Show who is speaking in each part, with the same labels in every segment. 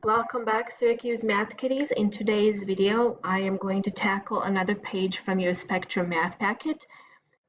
Speaker 1: Welcome back, Syracuse Math Kitties. In today's video, I am going to tackle another page from your Spectrum Math packet.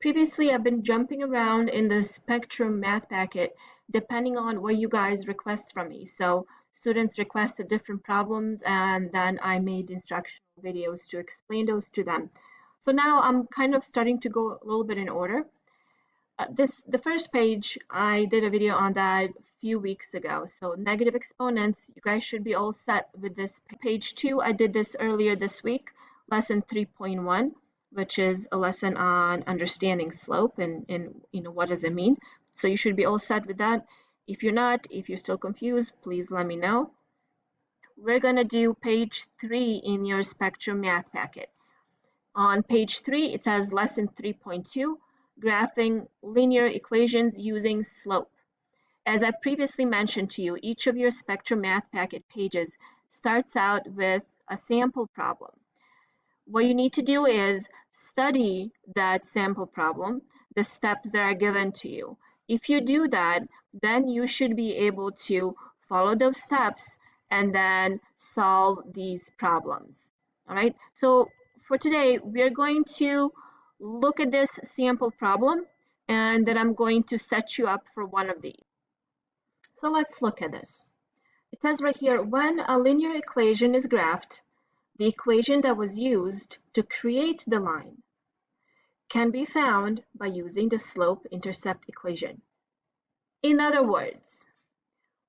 Speaker 1: Previously, I've been jumping around in the Spectrum Math packet depending on what you guys request from me. So students requested different problems and then I made instructional videos to explain those to them. So now I'm kind of starting to go a little bit in order. The first page, I did a video on that a few weeks ago. So negative exponents, you guys should be all set with this. Page 2, I did this earlier this week, lesson 3.1, which is a lesson on understanding slope and what does it mean. So you should be all set with that. If you're not, if you're still confused, please let me know. We're going to do page 3 in your Spectrum Math packet. On page 3, it says lesson 3.2. Graphing linear equations using slope. As I previously mentioned to you, each of your Spectrum Math packet pages starts out with a sample problem. What you need to do is study that sample problem, the steps that are given to you. If you do that, then you should be able to follow those steps and then solve these problems. All right, so for today, we're going to look at this sample problem and then I'm going to set you up for one of these. So let's look at this. It says right here, when a linear equation is graphed, the equation that was used to create the line can be found by using the slope-intercept equation. In other words,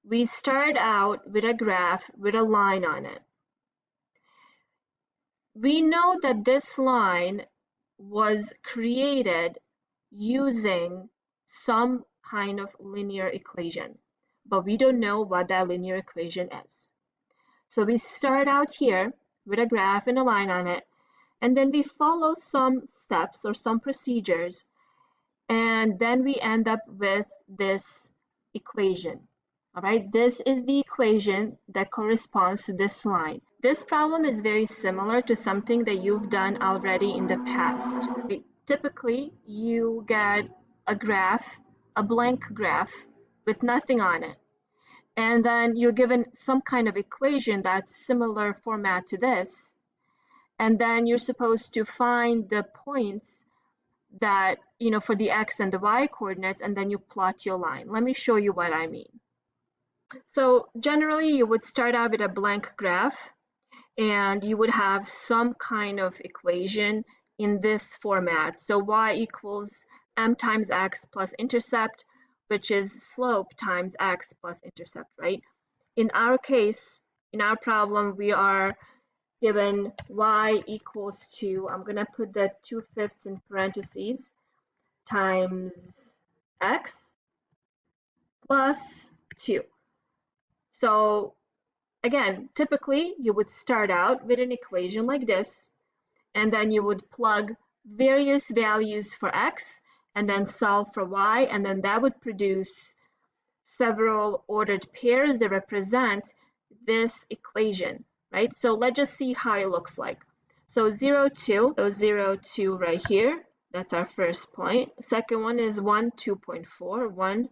Speaker 1: we start out with a graph with a line on it. We know that this line was created using some kind of linear equation, but we don't know what that linear equation is. So we start out here with a graph and a line on it, and then we follow some steps or some procedures, and then we end up with this equation. All right, this is the equation that corresponds to this line. This problem is very similar to something that you've done already in the past. Typically, you get a graph, a blank graph with nothing on it. And then you're given some kind of equation that's similar format to this. And then you're supposed to find the points that, for the x and the y coordinates, and then you plot your line. Let me show you what I mean. So generally, you would start out with a blank graph, and you would have some kind of equation in this format. So y equals m times x plus intercept, which is slope times x plus intercept, right? In our case, in our problem, we are given y equals to, I'm going to put the 2/5 in parentheses, times x plus 2. So again, typically you would start out with an equation like this, and then you would plug various values for x and then solve for y, and then that would produce several ordered pairs that represent this equation, right? So let's just see how it looks like. So 0, 2, so 0, 2 right here, that's our first point. Second one is 1, 2.4, 1,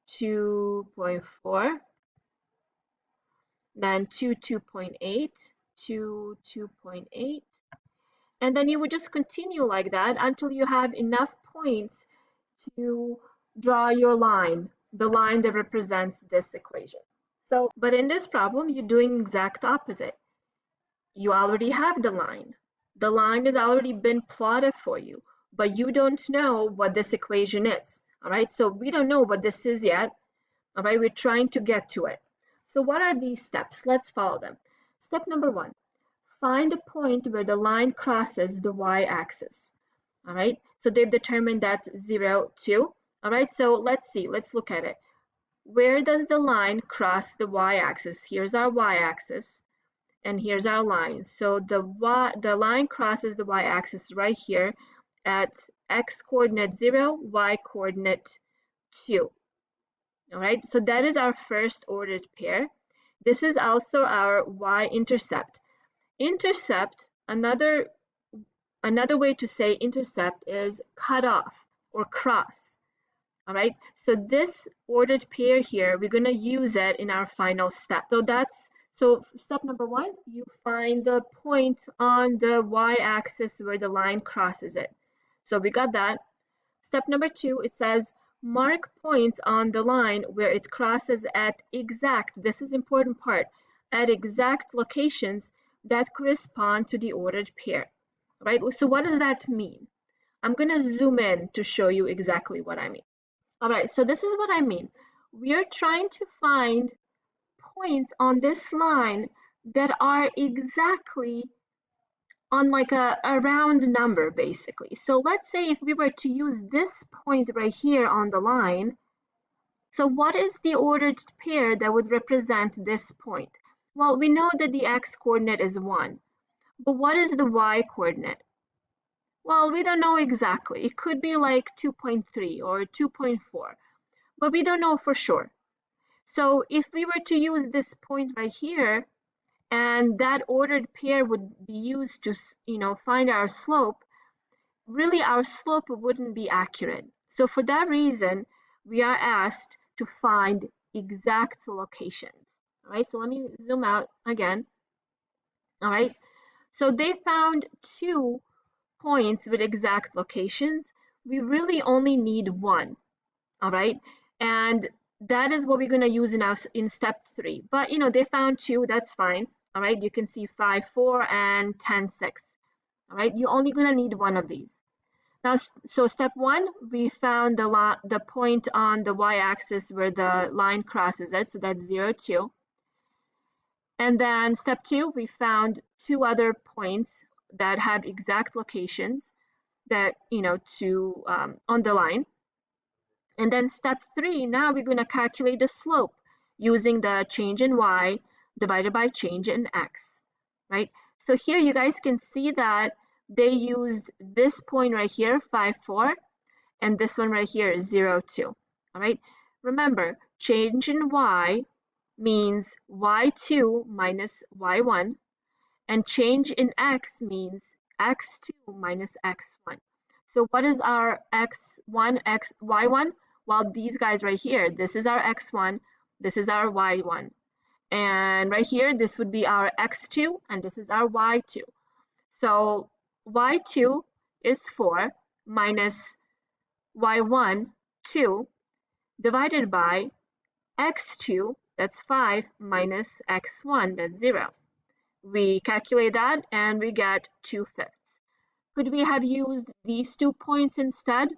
Speaker 1: 2.4. Then 2, 2.8, 2, 2.8. And then you would just continue like that until you have enough points to draw your line, the line that represents this equation. So, but in this problem, you're doing exact opposite. You already have the line. The line has already been plotted for you, but you don't know what this equation is. All right, so we don't know what this is yet. All right, we're trying to get to it. So what are these steps? Let's follow them. Step number 1, find a point where the line crosses the y-axis. All right, so they've determined that's 0, 2. All right, so let's see, let's look at it. Where does the line cross the y-axis? Here's our y-axis, and here's our line. So the line crosses the y-axis right here at x coordinate 0, y coordinate 2. All right, so that is our first ordered pair. This is also our y-intercept. Intercept, another way to say intercept is cut off or cross. All right, so this ordered pair here, we're going to use it in our final step. So that's So step number one, you find the point on the y-axis where the line crosses it. So we got that. Step number two, it says mark points on the line where it crosses at exact, this is important part, at exact locations that correspond to the ordered pair, right? So what does that mean? I'm going to zoom in to show you exactly what I mean. All right, so this is what I mean. We are trying to find points on this line that are exactly on like a round number basically. So let's say if we were to use this point right here on the line, so what is the ordered pair that would represent this point? Well, we know that the x coordinate is 1, but what is the y coordinate? Well, we don't know exactly. It could be like 2.3 or 2.4, but we don't know for sure. So if we were to use this point right here, and that ordered pair would be used to, find our slope, really our slope wouldn't be accurate. So for that reason, we are asked to find exact locations. All right, so let me zoom out again. All right, so they found 2 points with exact locations. We really only need 1. All right, and that is what we're going to use in step 3. But they found 2, that's fine. All right, you can see 5, 4 and 10, 6. All right, you're only going to need 1 of these. Now, so step 1, we found the point on the y-axis where the line crosses it, so that's 0, 2. And then step 2, we found 2 other points that have exact locations that, on the line. And then step 3, now we're going to calculate the slope using the change in y divided by change in x, right? So here you guys can see that they used this point right here, 5, 4, and this one right here is 0, 2, all right? Remember, change in y means y2 minus y1, and change in x means x2 minus x1. So what is our x1, y1? Well, these guys right here, this is our x1, this is our y1. And right here, this would be our x2, and this is our y2. So y2 is 4 minus y1, 2, divided by x2, that's 5, minus x1, that's 0. We calculate that and we get 2/5. Could we have used these 2 points instead?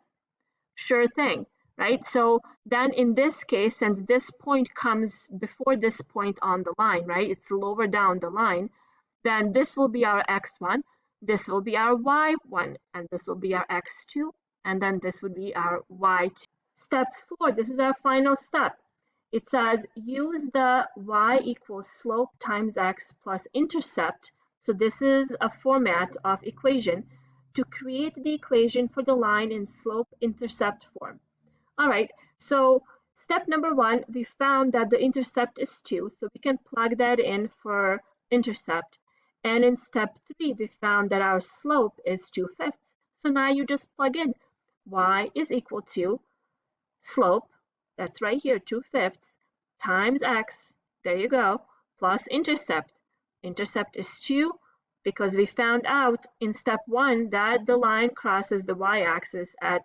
Speaker 1: Sure thing, right? So then in this case, since this point comes before this point on the line, right? It's lower down the line, then this will be our x1, this will be our y1, and this will be our x2, and then this would be our y2. Step 4, this is our final step. It says use the y equals slope times x plus intercept. So this is a format of equation to create the equation for the line in slope-intercept form. All right, so step number 1, we found that the intercept is 2, so we can plug that in for intercept. And in step 3, we found that our slope is 2/5. So now you just plug in y is equal to slope, that's right here, 2/5, times x, there you go, plus intercept. Intercept is 2 because we found out in step 1 that the line crosses the y-axis at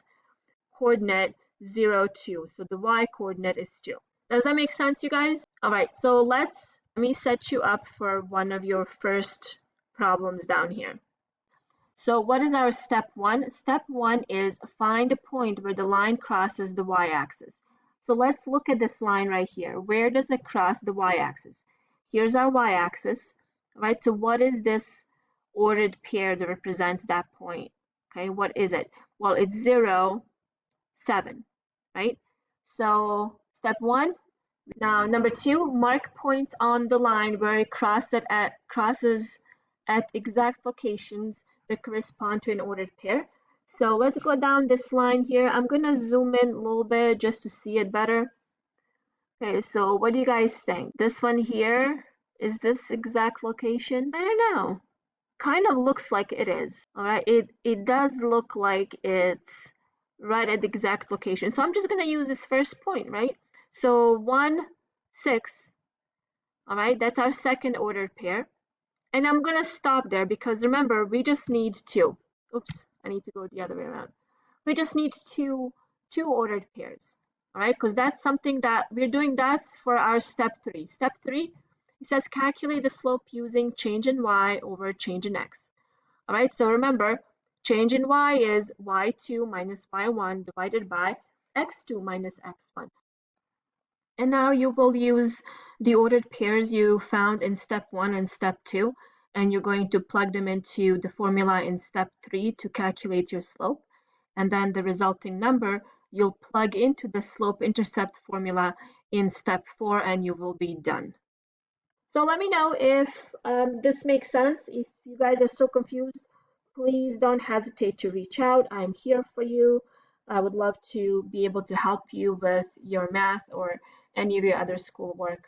Speaker 1: coordinate 0, 2. So the y coordinate is 2. Does that make sense, you guys? All right, so let me set you up for one of your first problems down here. So what is our step 1? Step 1 is find a point where the line crosses the y-axis. So let's look at this line right here. Where does it cross the y-axis? Here's our y-axis, right? So what is this ordered pair that represents that point? Okay, what is it? Well, it's 0, 7, right? So step 1. Now, number 2, mark points on the line where it crosses at exact locations that correspond to an ordered pair. So let's go down this line here. I'm going to zoom in a little bit just to see it better. Okay, so what do you guys think? This one here, is this exact location? I don't know. Kind of looks like it is. All right, it does look like it's right at the exact location. So I'm just going to use this first point, right? So 1, 6, All right, that's our second ordered pair. And I'm gonna stop there because remember, we just need two. Oops, I need to go the other way around. We just need two ordered pairs. All right, because that's something that we're doing. That's for our step three. Step three, it says calculate the slope using change in y over change in x. All right, so remember, change in y is y2 minus y1 divided by x2 minus x1. And now you will use the ordered pairs you found in step one and step two, and you're going to plug them into the formula in step three to calculate your slope. And then the resulting number you'll plug into the slope intercept formula in step four, and you will be done. So let me know if this makes sense. If you guys are so confused, please don't hesitate to reach out. I'm here for you. I would love to be able to help you with your math or any of your other schoolwork.